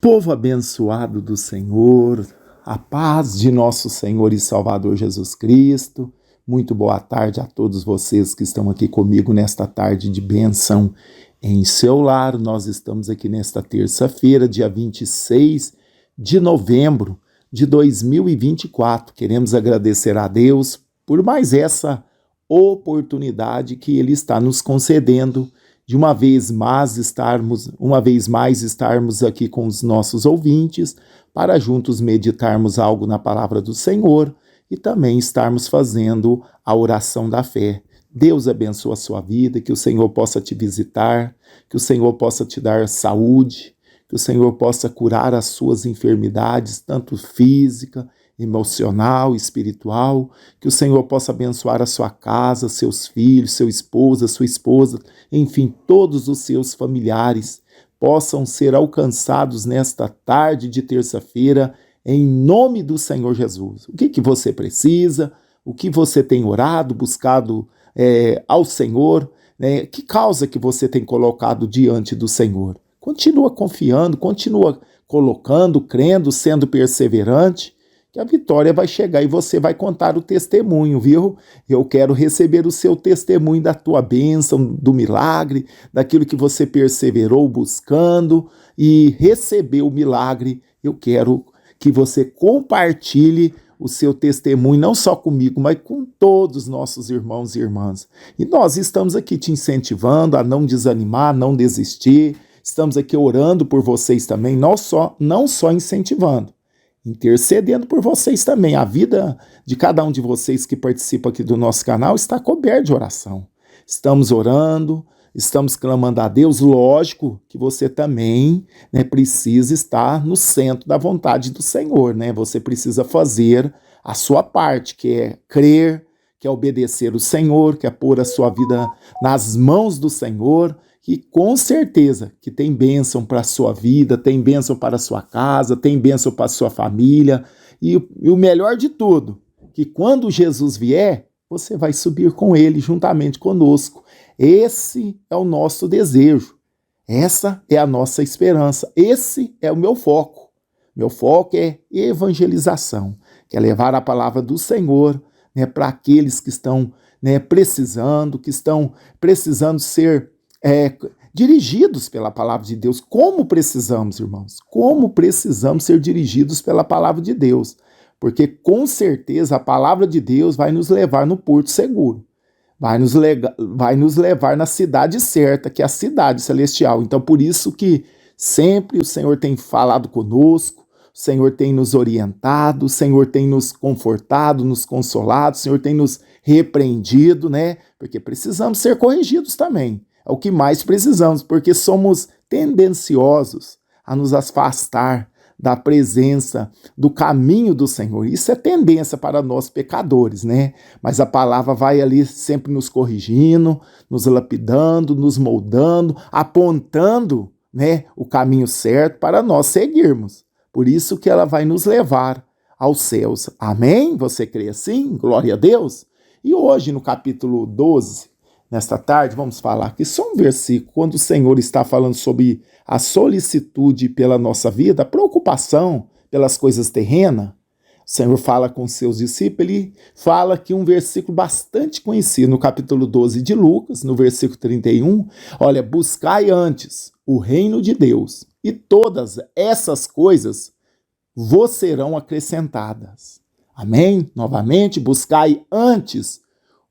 Povo abençoado do Senhor, a paz de nosso Senhor e Salvador Jesus Cristo. Muito boa tarde a todos vocês que estão aqui comigo nesta tarde de bênção em seu lar. Nós estamos aqui nesta terça-feira, dia 26 de novembro de 2024. Queremos agradecer a Deus por mais essa oportunidade que Ele está nos concedendo de uma vez mais estarmos aqui com os nossos ouvintes, para juntos meditarmos algo na palavra do Senhor e também estarmos fazendo a oração da fé. Deus abençoe a sua vida, que o Senhor possa te visitar, que o Senhor possa te dar saúde, que o Senhor possa curar as suas enfermidades, tanto física, emocional, espiritual, que o Senhor possa abençoar a sua casa, seus filhos, seu esposo, sua esposa, enfim, todos os seus familiares possam ser alcançados nesta tarde de terça-feira, em nome do Senhor Jesus. O que você precisa? O que você tem orado, buscado ao Senhor? Né? Que causa que você tem colocado diante do Senhor? Continua confiando, continua colocando, crendo, sendo perseverante, que a vitória vai chegar e você vai contar o testemunho, viu? Eu quero receber o seu testemunho da tua bênção, do milagre, daquilo que você perseverou buscando e recebeu o milagre. Eu quero que você compartilhe o seu testemunho, não só comigo, mas com todos os nossos irmãos e irmãs. E nós estamos aqui te incentivando a não desanimar, não desistir. Estamos aqui orando por vocês também, não só incentivando, intercedendo por vocês também. A vida de cada um de vocês que participa aqui do nosso canal está coberta de oração. Estamos orando, estamos clamando a Deus. Lógico que você também, precisa estar no centro da vontade do Senhor. Você precisa fazer a sua parte, que é crer, que é obedecer o Senhor, que é pôr a sua vida nas mãos do Senhor. E com certeza que tem bênção para a sua vida, tem bênção para a sua casa, tem bênção para a sua família. E o melhor de tudo, que quando Jesus vier, você vai subir com ele juntamente conosco. Esse é o nosso desejo, essa é a nossa esperança, esse é o meu foco. Meu foco é evangelização, que é levar a palavra do Senhor para aqueles que estão precisando ser dirigidos pela palavra de Deus. Como precisamos, irmãos? Como precisamos ser dirigidos pela palavra de Deus? Porque com certeza a palavra de Deus vai nos levar no porto seguro. Vai nos levar na cidade certa, que é a cidade celestial. Então, por isso que sempre o Senhor tem falado conosco, o Senhor tem nos orientado, o Senhor tem nos confortado, nos consolado, o Senhor tem nos repreendido, Porque precisamos ser corrigidos também. É o que mais precisamos, porque somos tendenciosos a nos afastar da presença, do caminho do Senhor. Isso é tendência para nós pecadores, Mas a palavra vai ali sempre nos corrigindo, nos lapidando, nos moldando, apontando, o caminho certo para nós seguirmos. Por isso que ela vai nos levar aos céus. Amém? Você crê assim? Glória a Deus. E hoje, no capítulo 12, nesta tarde, vamos falar aqui só um versículo, quando o Senhor está falando sobre a solicitude pela nossa vida, a preocupação pelas coisas terrenas. O Senhor fala com seus discípulos, ele fala aqui um versículo bastante conhecido, no capítulo 12 de Lucas, no versículo 31, olha, buscai antes o reino de Deus, e todas essas coisas vos serão acrescentadas. Amém? Novamente, buscai antes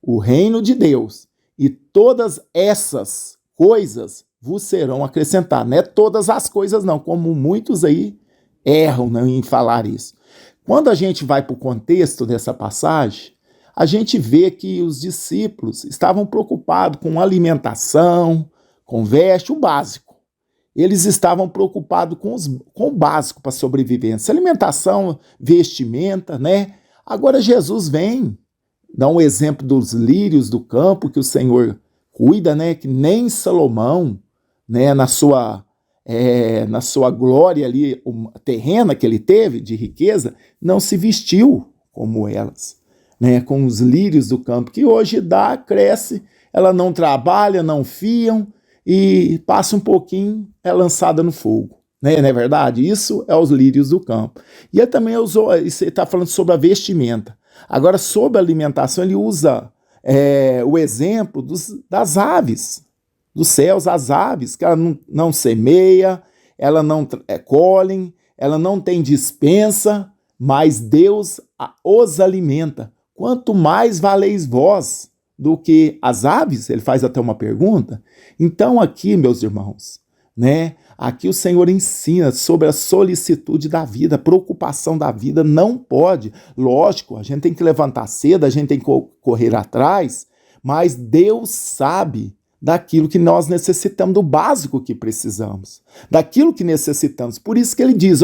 o reino de Deus, e todas essas coisas vos serão acrescentadas. Não é todas as coisas não, como muitos aí erram em falar isso. Quando a gente vai para o contexto dessa passagem, a gente vê que os discípulos estavam preocupados com alimentação, com veste, o básico. Eles estavam preocupados com o básico para a sobrevivência. Alimentação, vestimenta, Agora Jesus vem, dá um exemplo dos lírios do campo que o Senhor cuida, que nem Salomão, na sua glória ali terrena que ele teve de riqueza, não se vestiu como elas, com os lírios do campo, que hoje cresce, ela não trabalha, não fiam, e passa um pouquinho, é lançada no fogo. né? Não é verdade? Isso é os lírios do campo. E ele também usou, ele está falando sobre a vestimenta. Agora, sobre a alimentação, ele usa o exemplo das aves, dos céus, as aves, que ela não semeia, ela não colhem, ela não tem dispensa, mas Deus os alimenta. Quanto mais valeis vós do que as aves? Ele faz até uma pergunta. Então aqui, meus irmãos, né? Aqui o Senhor ensina sobre a solicitude da vida, a preocupação da vida. Não pode, lógico, a gente tem que levantar cedo, a gente tem que correr atrás, mas Deus sabe daquilo que nós necessitamos, do básico que precisamos, daquilo que necessitamos. Por isso que ele diz,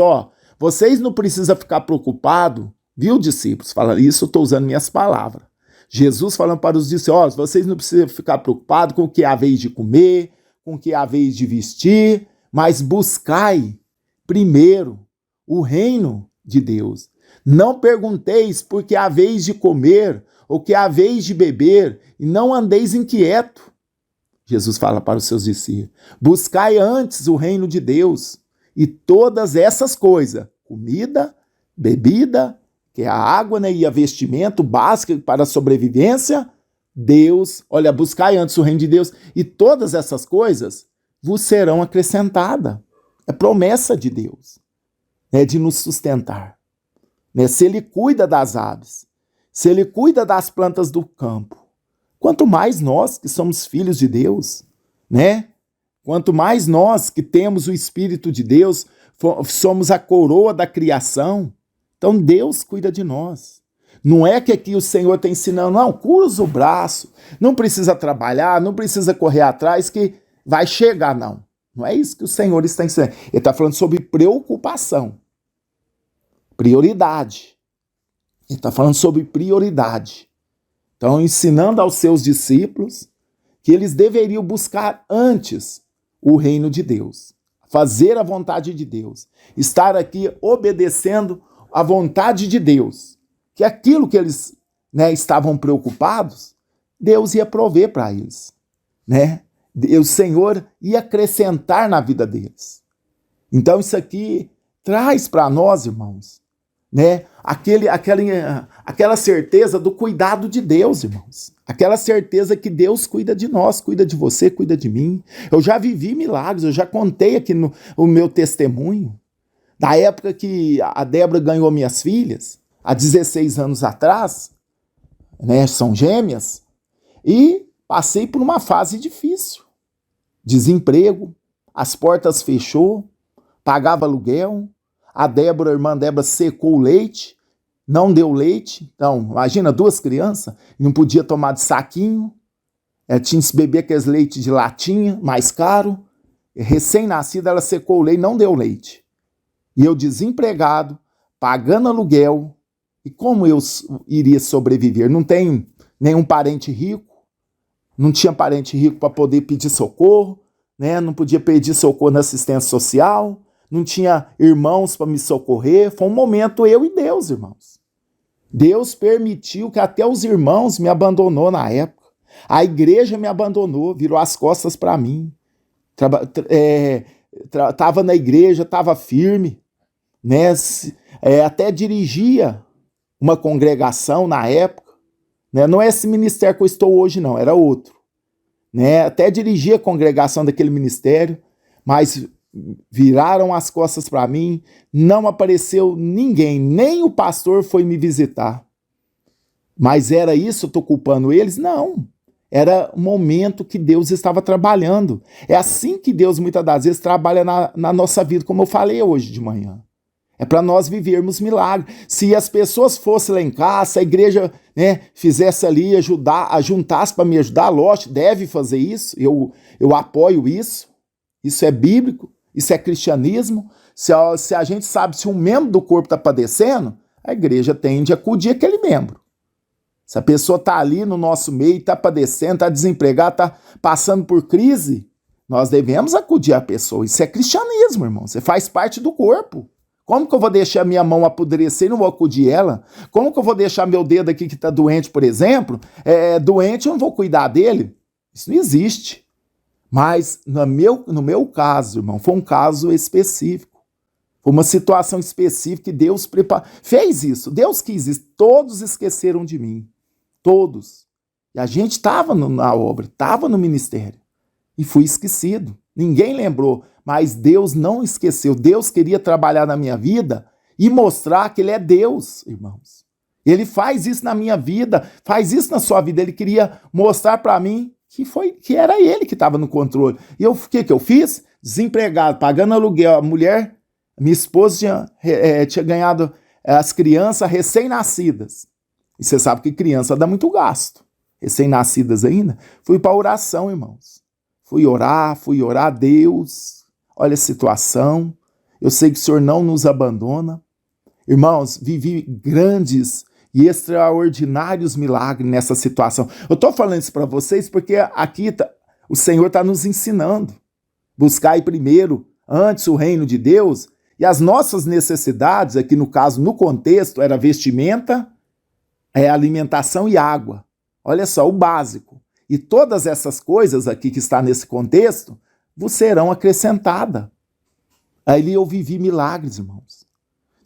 vocês não precisam ficar preocupados, viu, discípulos? Fala isso, eu estou usando minhas palavras. Jesus falando para os discípulos, vocês não precisam ficar preocupados com o que há vez de comer, com o que há vez de vestir, mas buscai primeiro o reino de Deus. Não pergunteis por que há vez de comer, ou que há vez de beber, e não andeis inquieto. Jesus fala para os seus discípulos, buscai antes o reino de Deus, e todas essas coisas, comida, bebida, que é a água, né, e a vestimento básico para a sobrevivência, Deus, olha, buscai antes o reino de Deus, e todas essas coisas vos serão acrescentadas. É promessa de Deus, né, de nos sustentar. Né? Se Ele cuida das aves, se Ele cuida das plantas do campo, quanto mais nós que somos filhos de Deus, né? Quanto mais nós que temos o Espírito de Deus, somos a coroa da criação, então Deus cuida de nós. Não é que aqui o Senhor está ensinando, não, cruza o braço, não precisa trabalhar, não precisa correr atrás que vai chegar, não. Não é isso que o Senhor está ensinando. Ele está falando sobre preocupação, prioridade. Ele está falando sobre prioridade. Então, ensinando aos seus discípulos que eles deveriam buscar antes o reino de Deus, fazer a vontade de Deus, estar aqui obedecendo a vontade de Deus, que aquilo que eles, né, estavam preocupados, Deus ia prover para eles, né? O Senhor ia acrescentar na vida deles. Então isso aqui traz para nós, irmãos, né, aquela certeza do cuidado de Deus, irmãos. Aquela certeza que Deus cuida de nós, cuida de você, cuida de mim. Eu já vivi milagres, eu já contei aqui o meu testemunho, da época que a Débora ganhou minhas filhas, há 16 anos atrás, né, são gêmeas, e passei por uma fase difícil. Desemprego, as portas fechou, pagava aluguel, a irmã Débora, secou o leite, não deu leite. Então, imagina, 2 crianças, não podia tomar de saquinho, tinha que beber aqueles leites de latinha, mais caro. Recém-nascida, ela secou o leite, não deu leite. E eu desempregado, pagando aluguel, e como eu iria sobreviver? Não tenho nenhum parente rico, não tinha parente rico para poder pedir socorro, né? Não podia pedir socorro na assistência social, não tinha irmãos para me socorrer. Foi um momento eu e Deus, irmãos. Deus permitiu que até os irmãos me abandonou na época. A igreja me abandonou, virou as costas para mim. Estava na igreja, estava firme, né? Até dirigia uma congregação na época, né? Não é esse ministério que eu estou hoje, não, era outro, né? Até dirigia a congregação daquele ministério, mas viraram as costas para mim, não apareceu ninguém, nem o pastor foi me visitar. Mas era isso, eu estou culpando eles? Não. Era um momento que Deus estava trabalhando. É assim que Deus muitas das vezes trabalha na nossa vida, como eu falei hoje de manhã. É para nós vivermos milagres. Se as pessoas fossem lá em casa, se a igreja, né, fizesse ali, juntasse para me ajudar, lógico, deve fazer isso, eu apoio isso. Isso é bíblico, isso é cristianismo. Se a gente sabe se um membro do corpo está padecendo, a igreja tende a acudir aquele membro. Se a pessoa está ali no nosso meio, está padecendo, está desempregada, está passando por crise, nós devemos acudir a pessoa. Isso é cristianismo, irmão. Você faz parte do corpo. Como que eu vou deixar minha mão apodrecer e não vou acudir ela? Como que eu vou deixar meu dedo aqui que está doente, por exemplo, doente, eu não vou cuidar dele? Isso não existe. Mas no meu caso, irmão, foi um caso específico. Foi uma situação específica que Deus fez isso. Deus quis isso. Todos esqueceram de mim. Todos. E a gente estava na obra, estava no ministério. E fui esquecido. Ninguém lembrou. Mas Deus não esqueceu. Deus queria trabalhar na minha vida e mostrar que Ele é Deus, irmãos. Ele faz isso na minha vida, faz isso na sua vida. Ele queria mostrar para mim que era Ele que estava no controle. E o que eu fiz? Desempregado, pagando aluguel. A mulher, minha esposa, tinha ganhado as crianças recém-nascidas. E você sabe que criança dá muito gasto. Recém-nascidas ainda. Fui para oração, irmãos. Fui orar a Deus. Olha a situação. Eu sei que o Senhor não nos abandona. Irmãos, vivi grandes e extraordinários milagres nessa situação. Eu estou falando isso para vocês porque aqui o Senhor está nos ensinando. Buscai primeiro, antes, o reino de Deus, e as nossas necessidades, aqui no caso, no contexto, era vestimenta, alimentação e água. Olha só, o básico. E todas essas coisas aqui que está nesse contexto, vos serão acrescentadas. Aí eu vivi milagres, irmãos.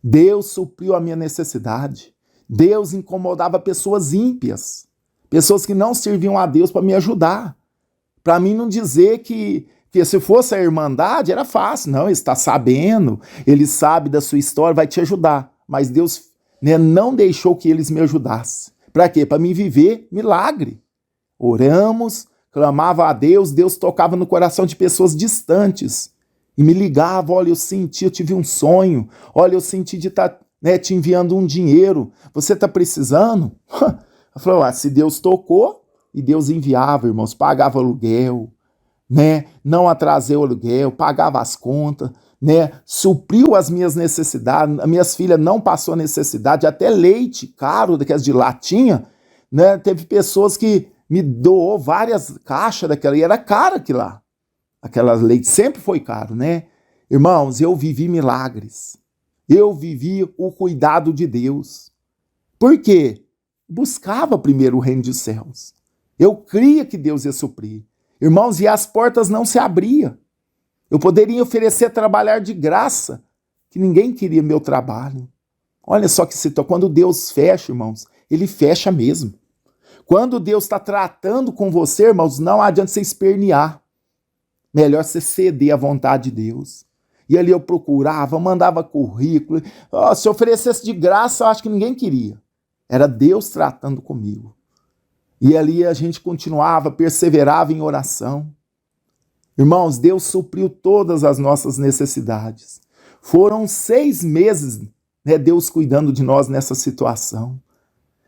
Deus supriu a minha necessidade. Deus incomodava pessoas ímpias, pessoas que não serviam a Deus para me ajudar. Para mim não dizer que se fosse a irmandade era fácil. Não, ele está sabendo, ele sabe da sua história, vai te ajudar. Mas Deus não deixou que eles me ajudassem. Para quê? Para mim viver milagre. Oramos, clamava a Deus, Deus tocava no coração de pessoas distantes. E me ligava, olha, eu tive um sonho, olha, eu senti de estar te enviando um dinheiro, você está precisando? Eu falei, se Deus tocou, e Deus enviava, irmãos, pagava aluguel, não atrasei o aluguel, pagava as contas, supriu as minhas necessidades, as minhas filhas não passou necessidade, até leite caro, daquelas de latinha, teve pessoas que me doou várias caixas daquela, e era caro aquilo lá. Aquela leite sempre foi caro, Irmãos, eu vivi milagres. Eu vivi o cuidado de Deus. Por quê? Buscava primeiro o reino dos céus. Eu cria que Deus ia suprir. Irmãos, e as portas não se abriam. Eu poderia oferecer trabalhar de graça, que ninguém queria meu trabalho. Olha só que situação. Quando Deus fecha, irmãos, Ele fecha mesmo. Quando Deus está tratando com você, irmãos, não adianta você espernear. Melhor você ceder à vontade de Deus. E ali eu procurava, mandava currículo. Se oferecesse de graça, eu acho que ninguém queria. Era Deus tratando comigo. E ali a gente continuava, perseverava em oração. Irmãos, Deus supriu todas as nossas necessidades. Foram 6 meses, Deus cuidando de nós nessa situação.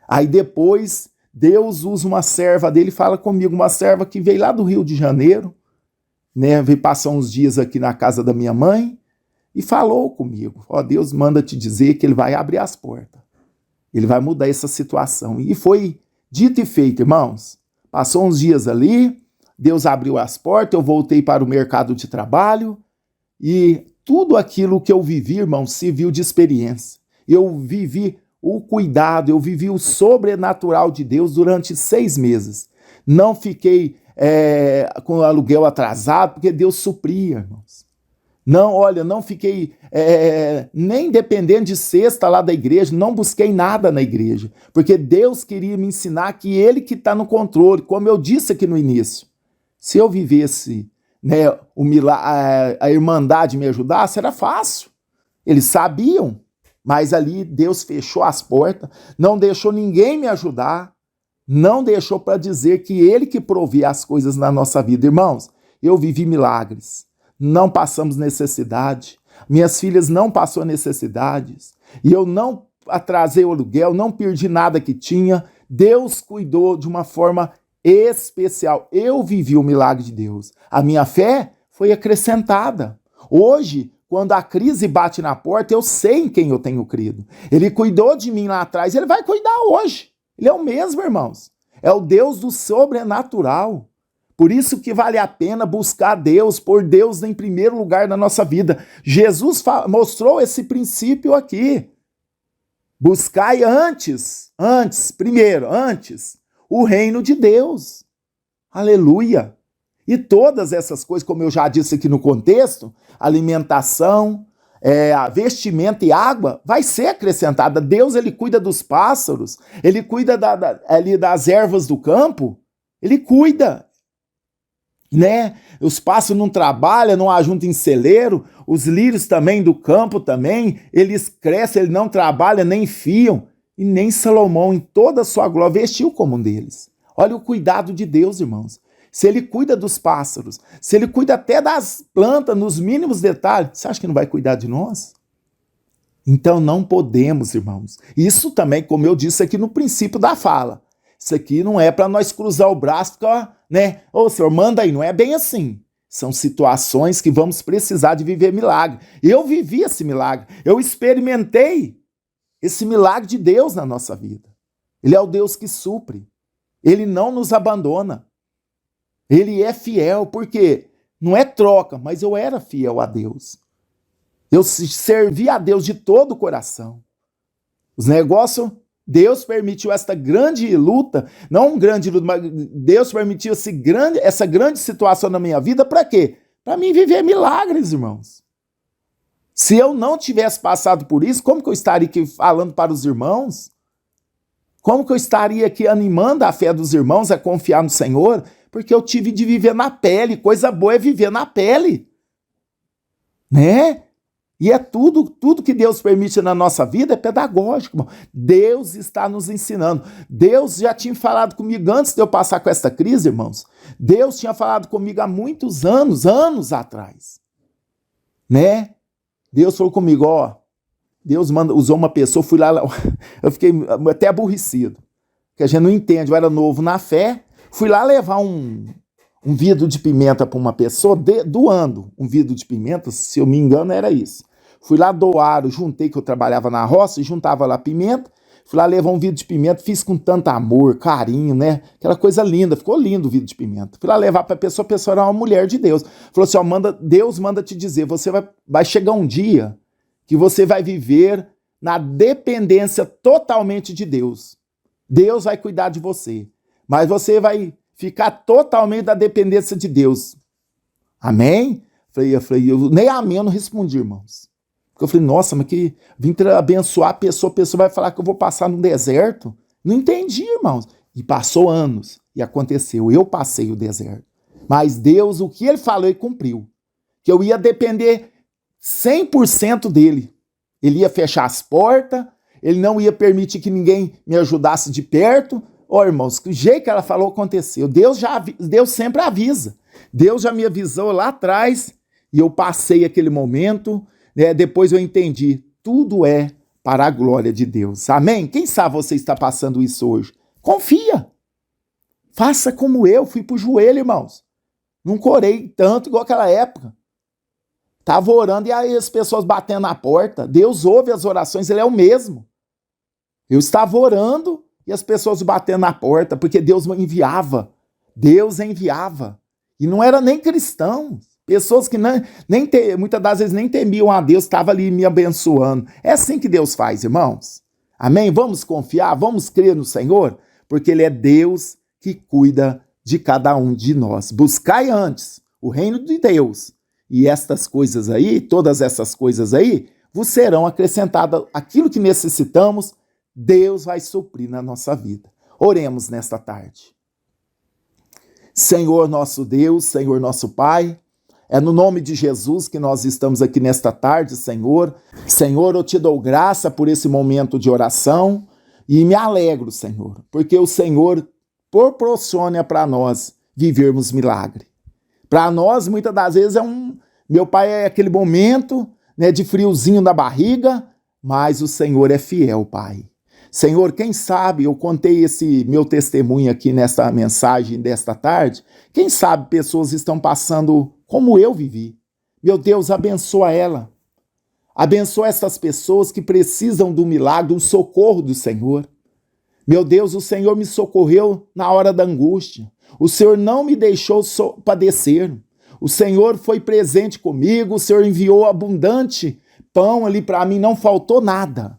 Aí depois, Deus usa uma serva dele, fala comigo, uma serva que veio lá do Rio de Janeiro, veio passar uns dias aqui na casa da minha mãe e falou comigo, Deus manda te dizer que Ele vai abrir as portas, Ele vai mudar essa situação. E foi dito e feito, irmãos. Passou uns dias ali, Deus abriu as portas, eu voltei para o mercado de trabalho e tudo aquilo que eu vivi, irmãos, serviu de experiência. Eu vivi o cuidado, eu vivi o sobrenatural de Deus durante 6 meses. Não fiquei com o aluguel atrasado, porque Deus supria, irmãos. Não fiquei nem dependendo de cesta lá da igreja, não busquei nada na igreja, porque Deus queria me ensinar que Ele que está no controle, como eu disse aqui no início. Se eu vivesse, a irmandade me ajudasse, era fácil. Eles sabiam, mas ali Deus fechou as portas, não deixou ninguém me ajudar, não deixou para dizer que Ele que provia as coisas na nossa vida. Irmãos, eu vivi milagres, não passamos necessidade, minhas filhas não passaram necessidades, e eu não atrasei o aluguel, não perdi nada que tinha. Deus cuidou de uma forma especial. Eu vivi o milagre de Deus. A minha fé foi acrescentada. Hoje, quando a crise bate na porta, eu sei em quem eu tenho crido. Ele cuidou de mim lá atrás, Ele vai cuidar hoje. Ele é o mesmo, irmãos. É o Deus do sobrenatural. Por isso que vale a pena buscar Deus, pôr Deus em primeiro lugar na nossa vida. Jesus mostrou esse princípio aqui. Buscai antes, o reino de Deus. Aleluia. E todas essas coisas, como eu já disse aqui no contexto, alimentação, vestimento e água, vai ser acrescentada. Deus, ele cuida dos pássaros, ele cuida ali das ervas do campo, ele cuida, né? Os pássaros não trabalham, não ajuntam em celeiro, os lírios também do campo também, eles crescem, eles não trabalham, nem fiam, e nem Salomão, em toda a sua glória, vestiu como um deles. Olha o cuidado de Deus, irmãos. Se ele cuida dos pássaros, se ele cuida até das plantas, nos mínimos detalhes, você acha que não vai cuidar de nós? Então não podemos, irmãos. Isso também, como eu disse aqui no princípio da fala, isso aqui não é para nós cruzar o braço e ficar, né? Ô, Senhor, manda aí. Não é bem assim. São situações que vamos precisar de viver milagre. Eu vivi esse milagre. Eu experimentei esse milagre de Deus na nossa vida. Ele é o Deus que supre. Ele não nos abandona. Ele é fiel, porque não é troca, mas eu era fiel a Deus. Eu servi a Deus de todo o coração. Os negócios, Deus permitiu esta grande luta, não um grande luta, mas Deus permitiu essa grande situação na minha vida, para quê? Para mim viver milagres, irmãos. Se eu não tivesse passado por isso, como que eu estaria aqui falando para os irmãos? Como que eu estaria aqui animando a fé dos irmãos a confiar no Senhor? Porque eu tive de viver na pele, coisa boa é viver na pele, né? E é tudo que Deus permite na nossa vida é pedagógico, irmão. Deus está nos ensinando. Deus já tinha falado comigo antes de eu passar com esta crise, irmãos. Deus tinha falado comigo há muitos anos atrás, né? Deus falou comigo, ó, Deus usou uma pessoa, fui lá, eu fiquei até aborrecido, porque a gente não entende, eu era novo na fé, fui lá levar um vidro de pimenta para uma pessoa, doando um vidro de pimenta, se eu me engano era isso. Fui lá doar, eu juntei que eu trabalhava na roça e juntava lá pimenta, fui lá levar um vidro de pimenta, fiz com tanto amor, carinho, né? Aquela coisa linda, ficou lindo o vidro de pimenta. Fui lá levar para a pessoa era uma mulher de Deus. Falou assim, ó, Deus manda te dizer, você vai chegar um dia que você vai viver na dependência totalmente de Deus. Deus vai cuidar de você, mas você vai ficar totalmente da dependência de Deus. Amém? Eu nem amém eu não respondi, irmãos. Porque eu falei, nossa, mas que vim abençoar a pessoa vai falar que eu vou passar no deserto? Não entendi, irmãos. E passou anos, e aconteceu, eu passei o deserto. Mas Deus, o que ele falou, ele cumpriu. Que eu ia depender 100% dele. Ele ia fechar as portas, ele não ia permitir que ninguém me ajudasse de perto. Ó, irmãos, o jeito que ela falou aconteceu. Deus sempre avisa. Deus já me avisou lá atrás e eu passei aquele momento, né? Depois eu entendi. Tudo é para a glória de Deus. Amém? Quem sabe você está passando isso hoje? Confia. Faça como eu. Fui pro joelho, irmãos. Não corei tanto igual aquela época. Estava orando e aí as pessoas batendo na porta. Deus ouve as orações, ele é o mesmo. Eu estava orando e as pessoas batendo na porta, porque Deus enviava. Deus enviava. E não era nem cristão. Pessoas que muitas das vezes nem temiam a Deus, estavam ali me abençoando. É assim que Deus faz, irmãos. Amém? Vamos confiar, vamos crer no Senhor, porque ele é Deus que cuida de cada um de nós. Buscai antes o reino de Deus. E estas coisas aí, todas essas coisas aí, vos serão acrescentadas. Aquilo que necessitamos, Deus vai suprir na nossa vida. Oremos nesta tarde. Senhor nosso Deus, Senhor nosso Pai, é no nome de Jesus que nós estamos aqui nesta tarde, Senhor. Senhor, eu te dou graça por esse momento de oração e me alegro, Senhor, porque o Senhor proporciona para nós vivermos milagre. Para nós, muitas das vezes, meu pai é aquele momento, né, de friozinho na barriga, mas o Senhor é fiel, Pai. Senhor, quem sabe, eu contei esse meu testemunho aqui nesta mensagem desta tarde, quem sabe pessoas estão passando como eu vivi. Meu Deus, abençoa ela. Abençoa essas pessoas que precisam do milagre, do socorro do Senhor. Meu Deus, o Senhor me socorreu na hora da angústia. O Senhor não me deixou padecer. O Senhor foi presente comigo, o Senhor enviou abundante pão ali para mim, não faltou nada.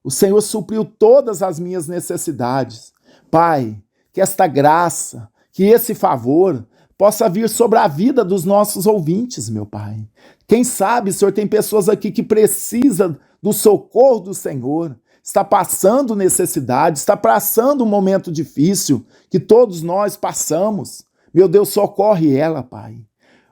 O Senhor supriu todas as minhas necessidades. Pai, que esta graça, que esse favor possa vir sobre a vida dos nossos ouvintes, meu Pai. Quem sabe, Senhor, tem pessoas aqui que precisam do socorro do Senhor, está passando necessidade, está passando um momento difícil que todos nós passamos. Meu Deus, socorre ela, Pai.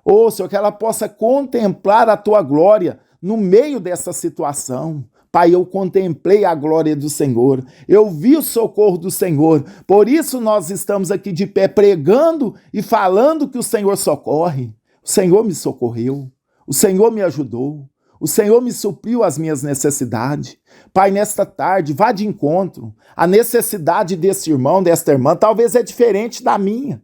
Ô, Senhor, que ela possa contemplar a Tua glória no meio dessa situação. Pai, eu contemplei a glória do Senhor, eu vi o socorro do Senhor, por isso nós estamos aqui de pé pregando e falando que o Senhor socorre. O Senhor me socorreu, o Senhor me ajudou, o Senhor me supriu as minhas necessidades. Pai, nesta tarde, vá de encontro. A necessidade desse irmão, desta irmã, talvez é diferente da minha,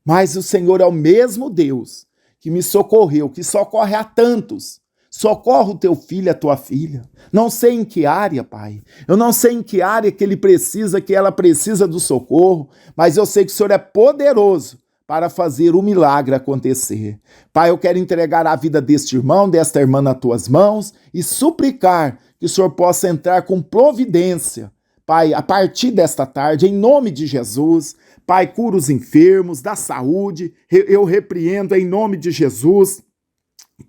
mas o Senhor é o mesmo Deus que me socorreu, que socorre a tantos. Socorre o teu filho, a tua filha. Não sei em que área, Pai. Eu não sei em que área que ele precisa, que ela precisa do socorro, mas eu sei que o Senhor é poderoso para fazer o milagre acontecer. Pai, eu quero entregar a vida deste irmão, desta irmã nas tuas mãos e suplicar que o Senhor possa entrar com providência. Pai, a partir desta tarde, em nome de Jesus, Pai, cura os enfermos, dá saúde, eu repreendo em nome de Jesus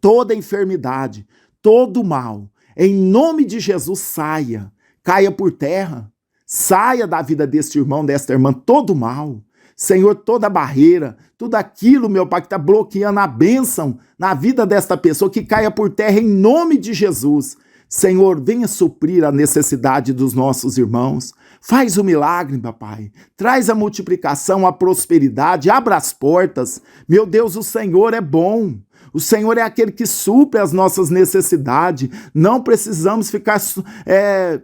toda enfermidade, todo mal, em nome de Jesus, saia, caia por terra, saia da vida deste irmão, desta irmã, todo mal. Senhor, toda barreira, tudo aquilo, meu Pai, que está bloqueando a bênção na vida desta pessoa, que caia por terra em nome de Jesus. Senhor, venha suprir a necessidade dos nossos irmãos. Faz o milagre, meu Pai. Traz a multiplicação, a prosperidade, abra as portas. Meu Deus, o Senhor é bom. O Senhor é aquele que supre as nossas necessidades. Não precisamos ficar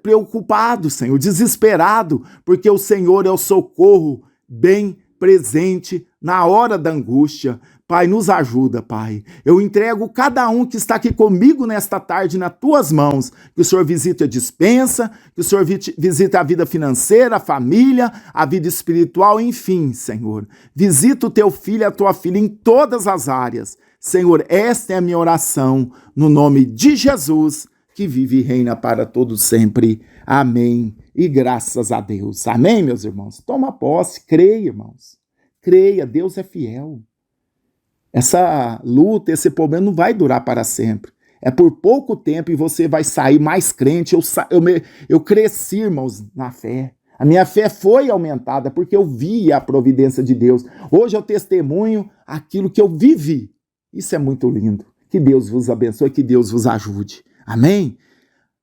preocupados, Senhor, desesperados, porque o Senhor é o socorro bem presente na hora da angústia. Pai, nos ajuda, Pai. Eu entrego cada um que está aqui comigo nesta tarde nas tuas mãos. Que o Senhor visite a despensa, que o Senhor visite a vida financeira, a família, a vida espiritual, enfim, Senhor. Visita o teu filho e a tua filha em todas as áreas. Senhor, esta é a minha oração, no nome de Jesus, que vive e reina para todos sempre. Amém. E graças a Deus. Amém, meus irmãos? Toma posse, creia, irmãos. Creia, Deus é fiel. Essa luta, esse problema não vai durar para sempre. É por pouco tempo e você vai sair mais crente. Eu cresci, irmãos, na fé. A minha fé foi aumentada porque eu vi a providência de Deus. Hoje eu testemunho aquilo que eu vivi. Isso é muito lindo. Que Deus vos abençoe, que Deus vos ajude. Amém?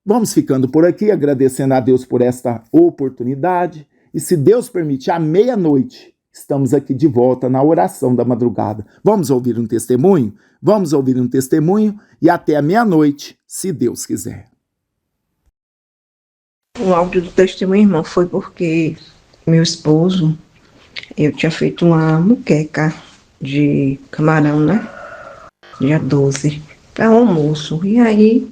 Vamos ficando por aqui, agradecendo a Deus por esta oportunidade. E se Deus permitir, à meia-noite, estamos aqui de volta na oração da madrugada. Vamos ouvir um testemunho? Vamos ouvir um testemunho e até a meia-noite, se Deus quiser. O áudio do testemunho, irmão, foi porque meu esposo, eu tinha feito uma muqueca de camarão, né? Dia 12, para almoço. E aí,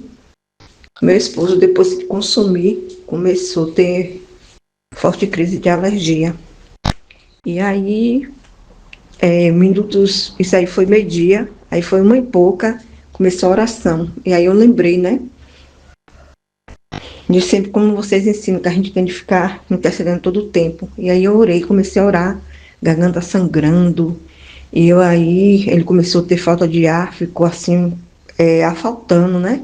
meu esposo, depois de consumir, começou a ter forte crise de alergia. E aí, minutos, isso aí foi meio-dia, aí foi 1h pouca, começou a oração. E aí eu lembrei, né? De sempre como vocês ensinam, que a gente tem de ficar intercedendo todo o tempo. E aí eu orei, comecei a orar, garganta sangrando. E aí ele começou a ter falta de ar, ficou assim, afaltando, né?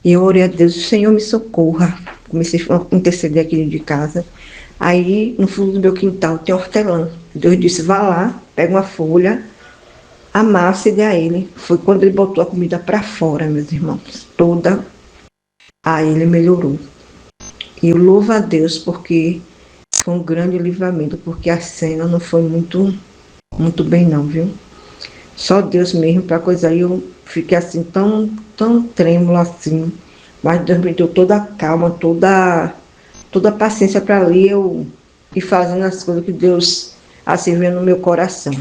E eu orei a Deus, Senhor me socorra. Comecei a interceder aqui de casa. Aí, no fundo do meu quintal, tem hortelã. Deus disse, vá lá, pega uma folha, amassa e dê a ele. Foi quando ele botou a comida para fora, meus irmãos. Toda. Aí ele melhorou. E eu louvo a Deus porque foi um grande livramento, porque a cena não foi muito bem não, viu? Só Deus mesmo para coisa aí. Eu fiquei assim, tão trêmula assim. Mas Deus me deu toda a calma, toda a paciência para ali eu ir fazendo as coisas que Deus assim veio no meu coração.